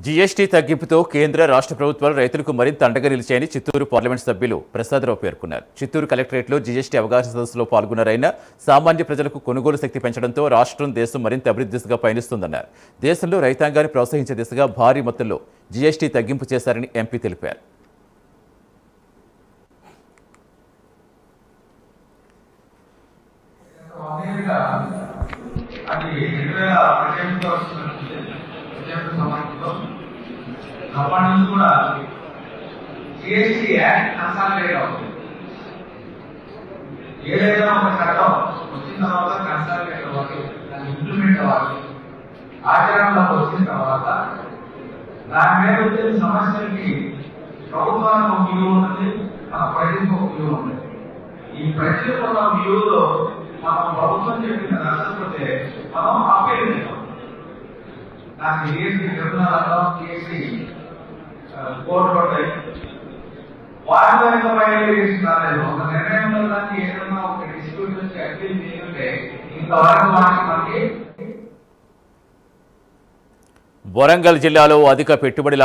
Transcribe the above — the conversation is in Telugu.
జీఎస్టీ తగ్గింపుతో కేంద్ర రాష్ట్ర ప్రభుత్వాలు రైతులకు మరింత అండగా నిలిచాయని చిత్తూరు పార్లమెంట్ సభ్యులు ప్రసాదరావు పేర్కొన్నారు. చిత్తూరు కలెక్టరేట్లో జీఎస్టీ అవగాహన సదస్సులో పాల్గొన్నారైనా సామాన్య ప్రజలకు కొనుగోలు శక్తి పెంచడంతో రాష్ట్రం దేశం మరింత అభివృద్ధి దిశగా పయనిస్తుందన్నారు. దేశంలో రైతాంగాన్ని ప్రోత్సహించే దిశగా భారీ మొత్తంలో జీఎస్టీ తగ్గింపు చేశారని ఎంపీ తెలిపారు. జీఎస్టీ యాక్ట్ కన్సాలిడేట్ అవుతుంది. ఏదైనా ఒక చట్టం వచ్చిన తర్వాత కన్సాలిడేట్ అవ్వాలి, దాన్ని ఇంప్లిమెంట్ అవ్వాలి. ఆచరణలోకి వచ్చిన తర్వాత దాని మీద వచ్చిన సమస్యలకి ప్రభుత్వానికి ఒక వ్యూ ఉంటుంది, మన ప్రజలకు ఒక వ్యూ ఉంటుంది. ఈ ప్రజలకు ఉన్న వ్యూలో మనం ప్రభుత్వం చెప్పిన నష్టపోతే మనం అప్పీల్ చేస్తాం. దానికి జీఎస్టీ ట్రిబ్యునల్ అంటాం, జీఎస్టీ కోర్టు ఉంటాయి. వాటిలో ఇంకా బయలుదేరి రాలేదు. ఒక నిర్ణయంలో దాన్ని ఏదైనా ఒక డిస్ప్యూట్ వచ్చి అప్పీల్ చేయాలంటే ఇంతవరకు మనకి వరంగల్ జిల్లాలో అధిక పెట్టుబడి